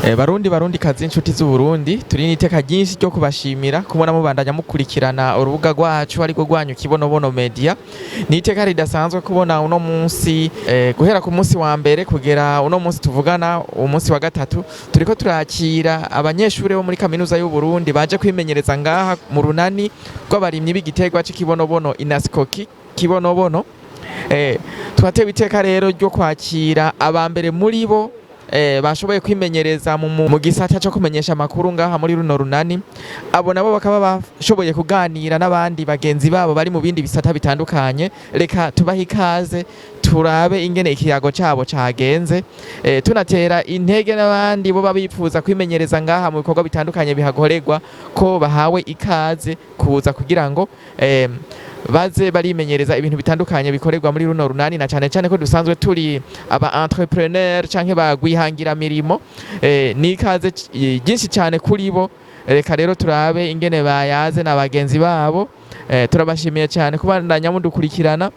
Barundi kazi inshuti z'u Burundi turi n'iteka ryinshi ryo kubashimira kubona mubandanya mukurikirana urubuga rwacu ariko rwanyu Kibonobono Media. Ni iteka ridasanzwe kubona uno munsi guhera ku munsi wa mbere kugera uno munsi tuvugana umunsi wa gatatu turiko turakira abanyeshuri bo muri kaminuza y'u Burundi baje kwimenyereza ngaha mu runani rw'abarimyi b'igiterwa c'Ikibonobono Inaskoki Kibonobono. Twatewe iteka rero ryo kwakira abambere muri bo bashoboye kwimenyereza mu gisata cyo kumenyesha amakuru ngaha muri runo runani. Abo nabo bakaba bashoboye kuganira n'abandi bagenzi babo bari mu bindi bisata bitandukanye. Reka tubahe ikaze turabe ingene ikiyago cabo cagenze, tunatera intege n'abandi bo babipfuza kwimenyereza ngaha mu bikorwa bitandukanye bihagoregwa ko bahawe ikaze kuza kugira ngo baze barimenyereza ibintu bitandukanye bikorerwa muri runo runani, na cyane ko dusanzwe turi aba entrepreneur canke bagwihangira mirimo. Ni ikaze byinshi cyane kuri bo. Reka rero turabe ingene bayaze na bagenzi babo. Turabashimiye cyane kubandanya mudukurikirana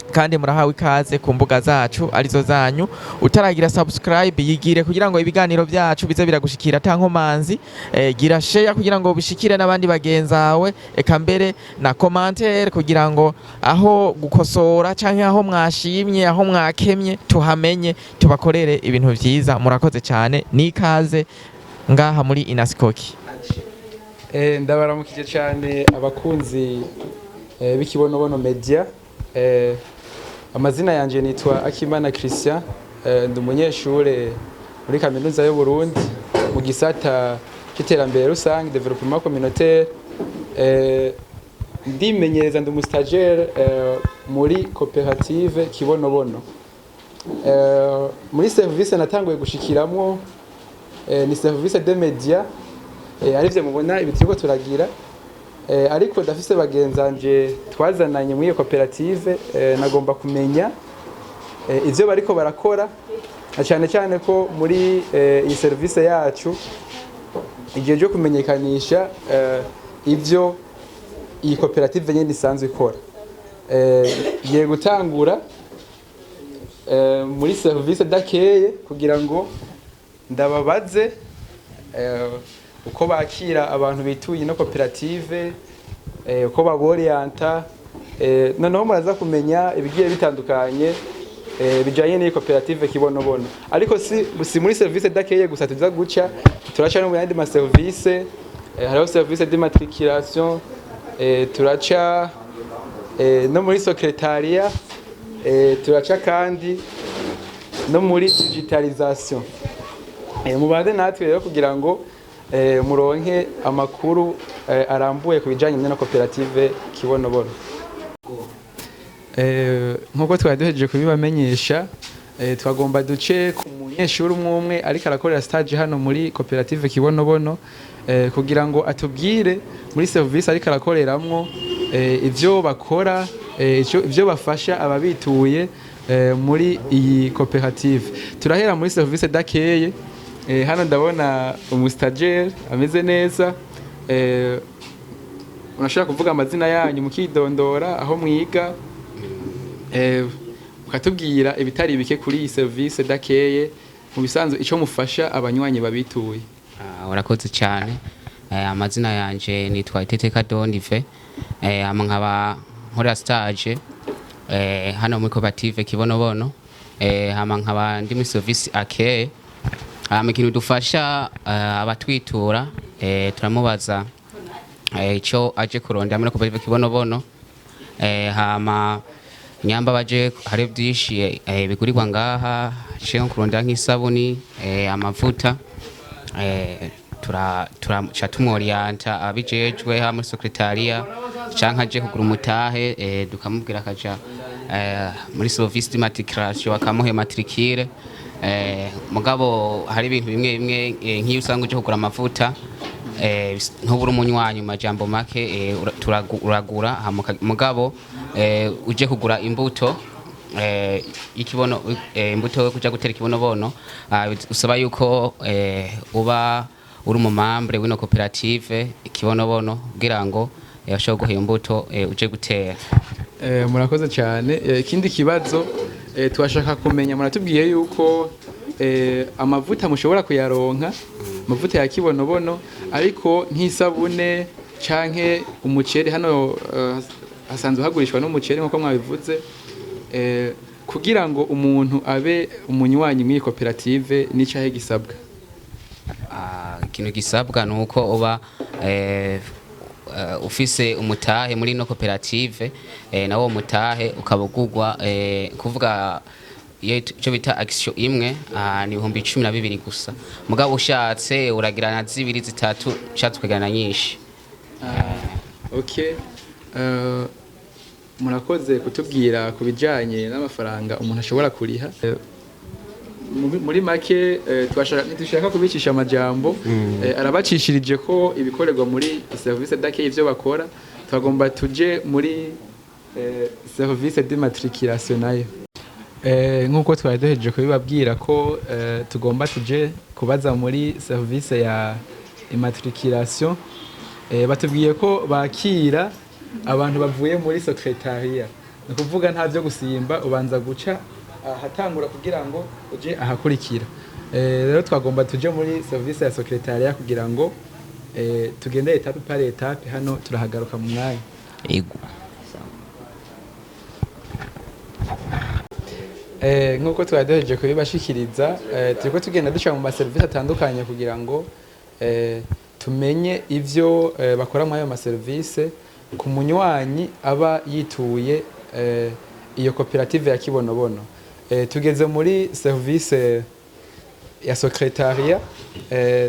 kandi murahawe ikaze ku mbuga zacu arizo zanyu. Utaragira subscribe yigire kugira ngo ibiganiro byacu bize biragushikira tankomanzi. Gira share kugira ngo bishikire n'abandi bagenzawe, eka mbere na commentaire kugira ngo aho gukosora canke aho mwashimye aho mwakemye tuhamenye tubakorere ibintu vyiza. Murakoze cyane, nikaze ngaha muri Inaskoki. Ndabaramukije cyane abakunzi b'Ikibonobono Media. Amazina yanje nitwa Akimana Christian, ndi umunyeshure muri kaminuza y'u Burundi mu gisata cy'iterambere rusange développement communautaire. Ndimenyereza ndi umustagiaire muri coopérative Kibonobono. Muri service natanguye gushikiramwo ni service de media, arivyo mubona ibitiko turagira. Ariko dafise bagenzanje twazananye muri koperative. Nagomba kumenya ivyo bariko barakora, cyane ko muri iyi service yacu igihe cyo kumenyekanisha ivyo iyi koperative nyene isanzwe ikora. Igiye gutangura muri service dakeye kugira ngo ndababaze uko bakira abantu bituye no koperative, uko baborienta. Noneho muraza kumenya ibigiye bitandukanye bijanye n'iyi koperative Kibonobono. Ariko si muri service dakeye gusa tuza guca, turaca no mu yandi ma service. Hariho service d'immatriculation, turaca no muri secretariat, turaca kandi no muri digitalisation. Mubande natwe rero kugira ngo muronke amakuru arambuye kubijanye na koperative Kibonobono. Nkuko twaduhejeje kubibamenyesha, twagomba duce ku munyeshuri umwe ariko arakorera stage hano muri koperative Kibonobono, kugira ngo atubwire muri service ariko arakoreramwo ivyo bakora, ivyo bafasha ababituye muri iyi koperative. Turahera muri service dakeye. Hano ndabona umustagiaire ameze neza. Unashaka kuvuga amazina yanyu mukidondora, aho mwiga, ukatubwira ibitari bike kuri iyi service dakeye, mu bisanzwe ico mufasha abanywanyi babituye. Urakoze cyane. Amazina yanje nitwa Iteteka Donive. Nkaba nkora stage hano muri koperative Kibonobono. Nkaba ndi muri service akeye. Ikintu dufasha abatwitura, turamubaza ico aje kurondera muri koperative Kibonobono. Hama nyamba baje hari byinshi bigurirwa ngaha, cyo kurondera nk'isabuni, amavuta. Turaca tumorienta abijejwe ha muri secretariat canke aje kugura umutahe, dukamubwira akaja muri service d'immatriculation bakamuha matricule. Mugabo hari ibintu bimwe nk'iyo usanga uje kugura amavuta, ntubura umunywanyi majambo make, turagura. Mugabo uje kugura imbuto ikibono, imbuto yo kuja gutera Ikibonobono, usaba yuko uba uri umumambre w'ino koperative Kibonobono kugira ngo ashobore guha imbuto uje gutera. Murakoze cyane. Ikindi kibazo twashaka kumenya, muratubwiye yuko amavuta mushobora kuyaronka, amavuta ya kibonobono, ariko nk'isabune canke umuceri hano hasanzwe hagurishwa n'umuceri nk'uko mwabivuze. Kugira ngo umuntu abe umunywanyi mw'iyi koperative n'icahe gisabwa? Ikintu gisabwa ni uko uba ufise umutahe muri ino koperative, nawo mutahe ukaba ugurwa kuvuga icyo bita action imwe ni 12,000 gusa, mugabo ushatse uragirana 2 3 ushatse ukagirana nyinshi. Okay. Murakoze kutubwira ku bijanye n'amafaranga umuntu ashobora kuriha. Muri make dushaka kubicisha amajambo, arabacishirije ko ibikorerwa muri service d'accueil ivyo bakora, twagomba tuje muri service d'immatriculation nayo. Nk'uko twari duhejeje kubibabwira ko tugomba tuje kubaza muri service ya immatriculation, batubwiye ko bakira abantu bavuye muri secretariat, ni kuvuga nta byo gusimba, ubanza guca ahatangura kugira ngo uje ahakurikira. Rero twagomba tuje muri service ya secretariat kugira ngo tugende etape par etape, hano turahagaruka mu mwanya. Yego. Nk'uko twaduhejeje kubibashikiriza, turiko tugenda duca mu maservice atandukanye kugira ngo tumenye ivyo bakora muri ayo maservice ku munywanyi aba yituye iyo koperative ya kibonobono. Tugeze muri service ya secretariat,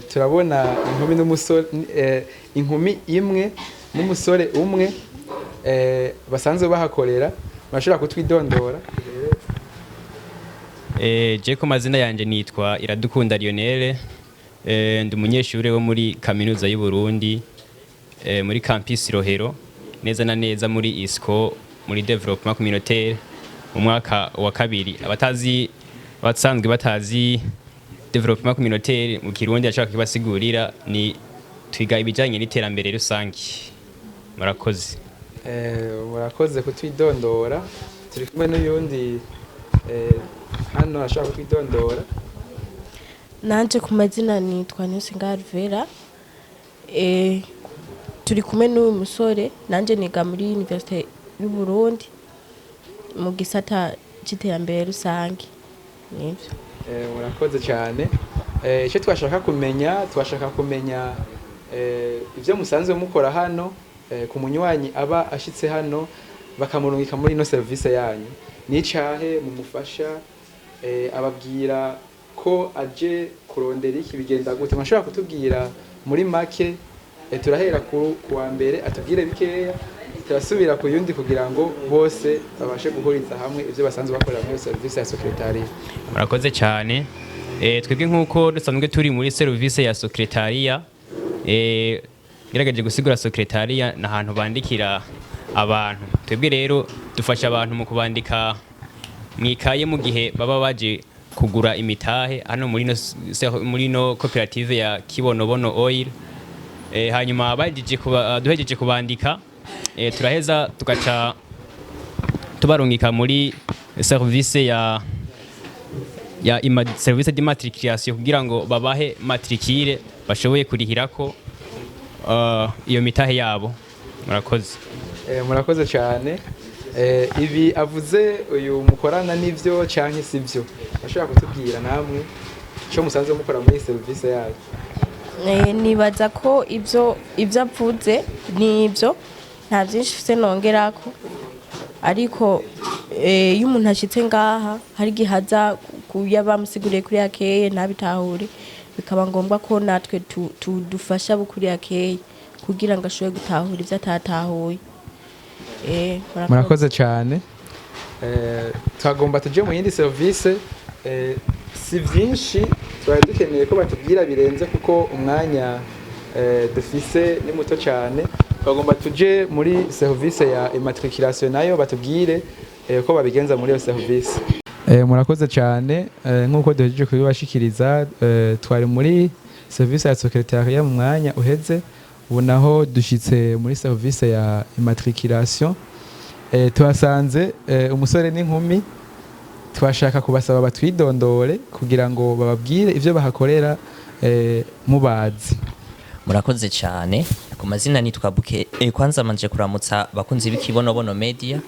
turabona inkumi imwe n'umusore umwe basanzwe bahakorera, bashobora kutwidondora. Je ko mazina yanje nitwa Iradukunda Lionel, ndi umunyeshure wo muri kaminuza y'u Burundi, muri campus Rohero, neza na neza muri ISCO, muri development communautaire, mu mwaka wa kabiri. Abasanzwe batazi development communautaire mu Kirundi ashaka kibasigurira, ni twiga ibijanye n'iterambere rusangi. Murakoze. Murakoze kutwidondora. Turi kumwe n'uyundi hano ashaka kwidondora. Nanje ku mazina nitwa Nyosenga Alvera. Turi kumwe n'uyu musore, nanje niga muri Université y'u Burundi mu gisata c'iterambere rusangi. Nivyo. Murakoze cyane. Icyo twashaka kumenya ivyo musanzwe mukora hano, ku munywanyi aba ashitse hano bakamurungika muri ino service yanyu. Nicahe mumufasha, ababwira ko aje kurondera iki, bigenda gute? Mwashobora kutubwira muri make? Turahera ku wa mbere atubwire bikeya, turasubira ku yundi kugira ngo bose babashe guhuriza hamwe ivyo basanzwe bakorera muri service ya secretariat. Murakoze cyane. Twebwe nk'uko dusanzwe turi muri service ya secretariat, gerageje gusigura secretariat na hantu bandikira abantu. Twebwe rero dufasha abantu mu kubandika mwikaye mu gihe baba baje kugura imitahe hano muri no koperative ya Kibonobono Oil. Hanyuma duhejeje kubandika, turaheza tugaca tubarungika muri service ya service d'immatriculation kugira ngo babahe matricule bashoboye kurihirako iyo mitahe yabo. Murakoze. Murakoze cyane. Ibi avuze uyu mukorana n'ivyo canke sivyo? Bashobora kutubwira namwe cyo musanzwe mukora muri service yayo? Nibaza ko ivyo avuze nivyo, nta byinshi mfite nongerako, ariko iyo umuntu ashitse ngaha hari igihe aza kuya bamusiguriye kuri akeye ntabitahure, bikaba ngombwa ko natwe tudufasha bukuri akeye kugira ngo ashobore gutahura ivyo atatahuye. Murakoze cyane. Twagomba tuje mu yindi service, si byinshi twari dukeneye ko batubwira birenze kuko umwanya dufise ni muto cyane. Twagomba tuje muri service ya immatriculation nayo batubwire ko babigenza muri iyo service. Murakoze cyane. Nk'uko duhejeje kubibashikiriza, twari muri service ya secretariat mu mwanya uheze, ubu naho dushitse muri service ya immatriculation. Tuhasanze umusore n'inkumi, twashaka kubasaba batwidondore kugira ngo bababwire ivyo bahakorera mubazi. Murakoze cyane. Ku mazina nitwa Buke. Kwanza manje kuramutsa bakunzi b'ikibonobono media.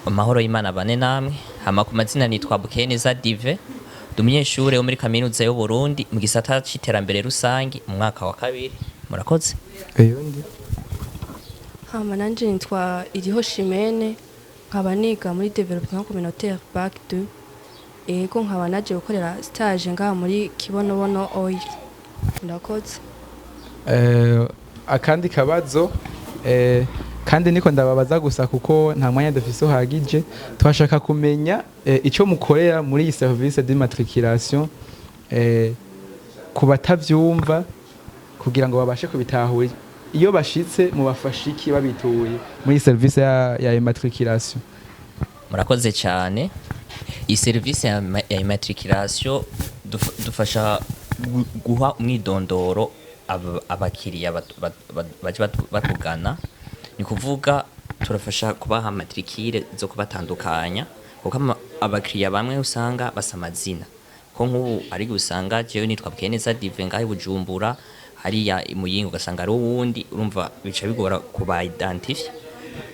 Amahoro y'Imana bane namwe. Hama ku mazina nitwa Bukeneza Dive. Umunyeshure wo muri kaminuza y'u Burundi mu gisata c'iterambere rusangi mu mwaka wa 2. Murakoze. Eyundi. Hama nanje nitwa Iriho Shimene, nkaba niga muri développement communautaire bac 2. Ego nkaba naje gukorera stage ngaha muri Kibonobono Oil. Murakoze. Akandi kabazo kandi niko ndababaza gusa kuko nta mwanya dufise uhagije, twashaka kumenya icyo mukorera muri iyi service d'immatriculation ku batavyumva kugira ngo babashe kubitahura. Iyo bashitse mubafasha iki babituye muri service ya immatriculation? Murakoze cyane. Iyi service ya immatriculation dufasha guha umwidondoro abakiriya baje batugana. Ni kuvuga turafasha kubaha matrikire zo kubatandukanya kuko abakiriya bamwe usanga basa amazina ko nk'ubu ari gusanga jewe nitwa Bukeneza Dive ngahe Bujumbura hariya imuyingo ugasanga ari uwundi, urumva bica bigora kuba identify.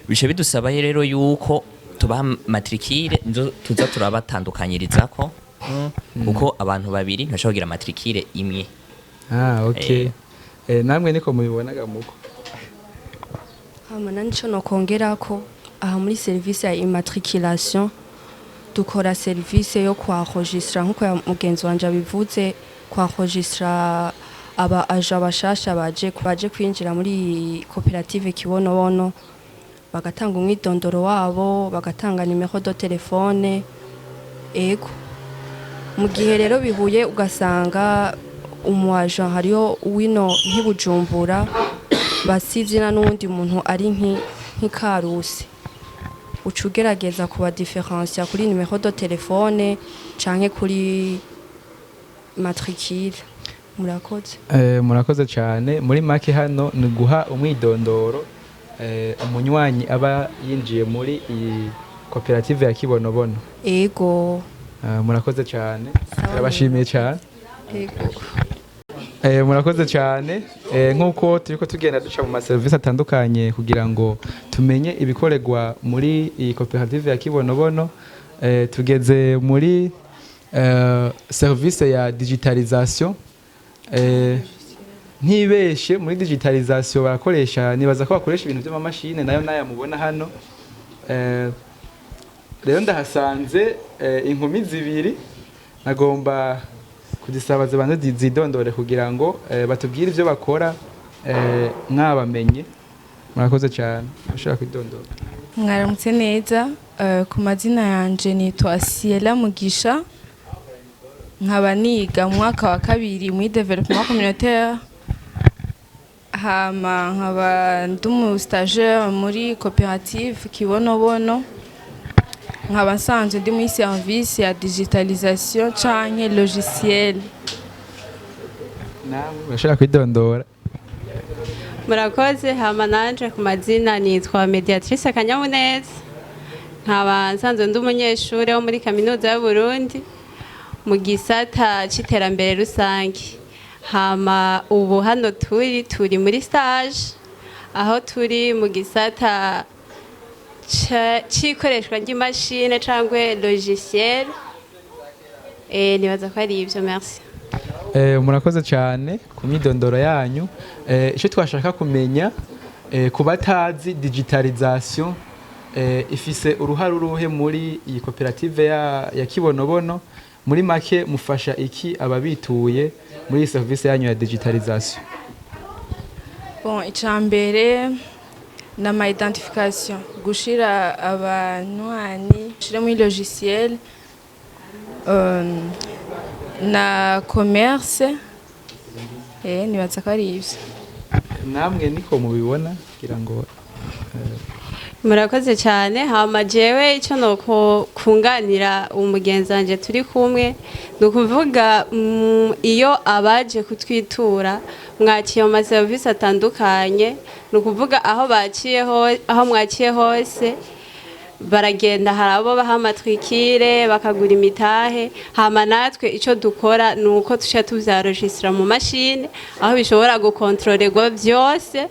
Bica bidusaba rero yuko tubaha matrikire nzo tuza turabatandukanyirizako kuko abantu babiri ntashobora kugira matrikire imwe. Okay. Namwe niko mubibonaga muko. Hama nanje no kongerako aha muri service ya immatriculation dukora service yo enregistrer nkuko ya mugenzi wanje abivuze, enregistrer aba aja bashasha baje kwinjira muri koperative Kibonobono, bagatanga umwidondoro wabo, bagatanga nimero de telefone. Ego mu gihe rero bihuye ugasanga umuaja hariyo wino nk'ibujumbura basivye n'undi muntu ari nk'ikarusi, ucugerageza kuba difference kuri nimero de telefone canke kuri matricule. Murakoze. Murakoze cyane. Muri make hano ni guha umwidondoro umunywanyi aba yinjiye muri iyi koperative ya Kibonobono. Ego. Murakoze cyane. Abashimiye cyane. Ego. Murakoze cyane. Nkuko turiko tugenda duca mu service atandukanye kugira ngo tumenye ibikorerwa muri iyi koperative ya Kibonobono, tugeze muri service ya digitalisation. Ntibeshe muri digitalisation barakoresha, nibaza ko bakoresha ibintu by'amamashine nayo mubona hano. Rero ndahasanze inkumi zibiri, nagomba kudisaba zibanze zidondore kugira ngo batubwire ivyo bakora mwabamenye. Murakoze cyane. Ushaka kwidondora? Mwaramutse neza. Ku mazina yanje nitwa Siela Mugisha, nkaba niga mu mwaka wa 2 muri développement communautaire. Hama nkaba ndumu stagiaire muri coopérative Kibonobono. Nkaba nsanzwe ndi muri service ya digitalisation canke logiciel. Nawe urashaka kwidondora? Murakoze. Hama nanje ku mazina nitwa Mediatrice Kanyamuneza, nkaba nsanzwe ndi umunyeshure wo muri kaminuza y'u Burundi mu gisata c'iterambere rusangi. Hama ubu hano turi muri stage aho turi mu gisata c'ikoreshwa ry'imashine cangwe logiciel. Nibaza ko ari ivyo. Merci. Murakoze cyane ku myidondoro yanyu. Icyo twashaka kumenya ku batazi digitalisation ifise uruhare uruhe muri iyi koperative ya Kibonobono. Muri make mufasha iki ababituye muri service yanyu ya digitalisation? Bon, icambere na ma identification, gushira abanywani shira muri logiciel na commerce. Nibaza ko ari ivyo. Namwe niko mubibona kugira ngo Murakoze cyane. Hama jewe icyo no kunganira umugenzi wanje turi kumwe nukuvuga iyo abaje kutwitura mwakiye mu service atandukanye, nukuvuga aho mwakiye hose baragenda hari abo baha amatrikire bakagura imitahe hama natwe icyo dukora ni uko tuca tuvyarojistra mu mashine aho bishobora gukontorerwa byose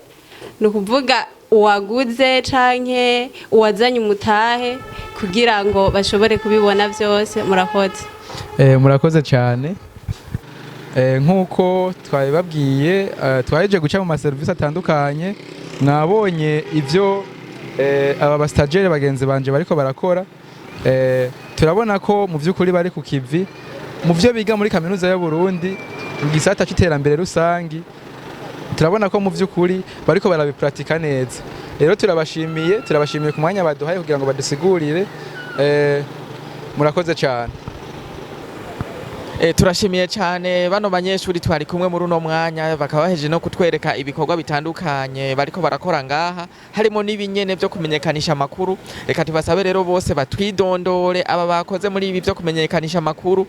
ni ukuvuga uwaguze canke uwazanye umutahe kugira ngo bashobore kubibona byose. Murakoze. Murakoze cyane. Nk'uko twabibabwiye twaje guca mu maserivisi atandukanye, mwabonye ibyo aba bastajere bagenzi banje bariko barakora. Turabona ko mu by'ukuri bari ku kivi mu byo biga muri kaminuza y'u Burundi mu gisata cy'iterambere rusangi. Turabona ko mu by'ukuri bariko barabipratika neza. Rero turabashimiye ku mwanya baduhaye kugira ngo badusigurire. Murakoze cyane. Turashimiye cyane bano banyeshuri twari kumwe muri uno mwanya, bakaba baheje no kutwereka ibikorwa bitandukanye bariko barakora ngaha, harimo n'ibinyene byo kumenyekanisha amakuru. Reka tubasabe rero bose batwidondore, aba bakoze muri ibi byo kumenyekanisha amakuru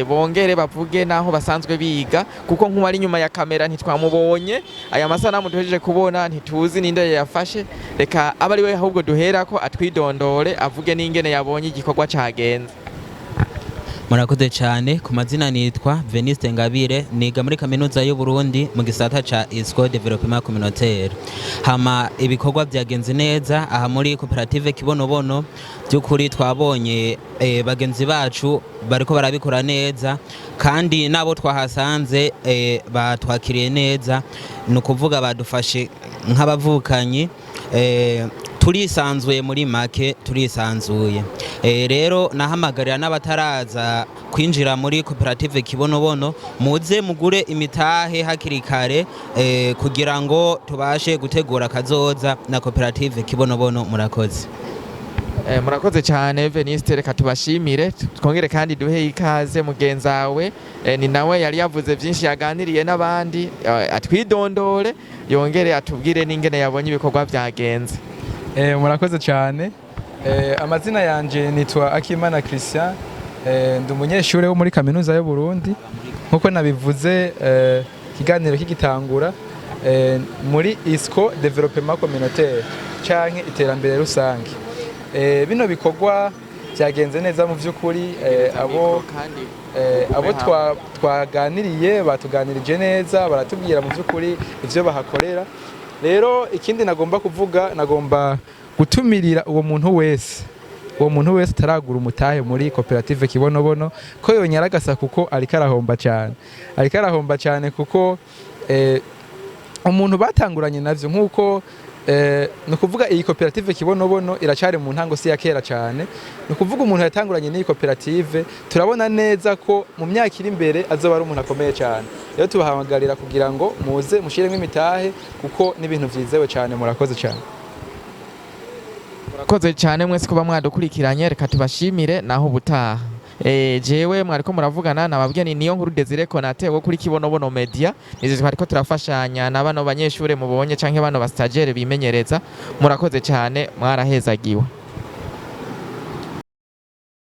bongere bavuge naho basanzwe biga, kuko nk'uwari nyuma ya kamera ntitwamubonye. Aya masanamu duhejeje kubona ntituzi ninde yafashe. Reka abari we ahubwo duhera ko atwidondore, avuge n'ingene yabonye igikorwa cagenze. Murakoze cyane. Ku mazina nitwa Veniste Ngabire, niga muri kaminuza y'u Burundi mu gisata ca ISCO Development Communautaire. Hama ibikorwa byagenze neza aha muri koperative Kibonobono. By'ukuri twabonye bagenzi bacu bariko barabikora neza, kandi nabo twahasanze batwakiriye neza, ni ukuvuga badufashe nk'abavukanyi. Turisanzuye muri make, turisanzuye. Rero nahamagarira n'abataraza kwinjira muri koperative Kibonobono, muze mugure imitahe hakiri kare kugira ngo tubashe gutegura kazoza na koperative Kibonobono. Murakoze. Murakoze cyane Veniste, reka tubashimire, twongere kandi duhe ikaze mugenzawe. Ni nawe yari yavuze byinshi, yaganiriye n'abandi, atwidondore yongere atubwire n'ingene yabonye ibikorwa byagenze. Murakoze cyane. Amazina yanje nitwa Akimana Christian, ndi umunyeshuri wo muri kaminuza y'u Burundi. Nkuko nabivuze ikiganiro kigitangura, muri ISCO Development Communautaire canke iterambere rusange. Bino bikorwa byagenze neza mu by'ukuri. Abo twaganiriye batuganirije neza, baratubwira mu by'ukuri ivyo bahakorera. Rero ikindi nagomba kuvuga, nagomba gutumirira uwo muntu wese taragura umutahe muri koperative Kibonobono ko yonyaragasa, kuko ariko arahomba cyane kuko umuntu batanguranye navyo nkuko no kuvuga iyi koperative Kibonobono iracari mu ntango si ya kera cyane. No kuvuga umuntu yatanguranye n'iyi koperative, turabona neza ko mu myaka iri imbere azoba ari umuntu akomeye cyane. Rero tubahamagarira kugira ngo muze mushiremo imitahe, kuko n'ibintu vyizewe cyane. Murakoze cyane. Murakoze cyane mwese kuba mwadukurikiranye, reka tubashimire naho butaha. Jewe mwariko muravugana nababwiye ni niyo nkuru Desire Konate wo kuri Kibonobono Media. Nizo twariko turafashanya na bano banyeshure mubonye canke bano bastajere bimenyereza. Murakoze cyane, mwarahezagiwe.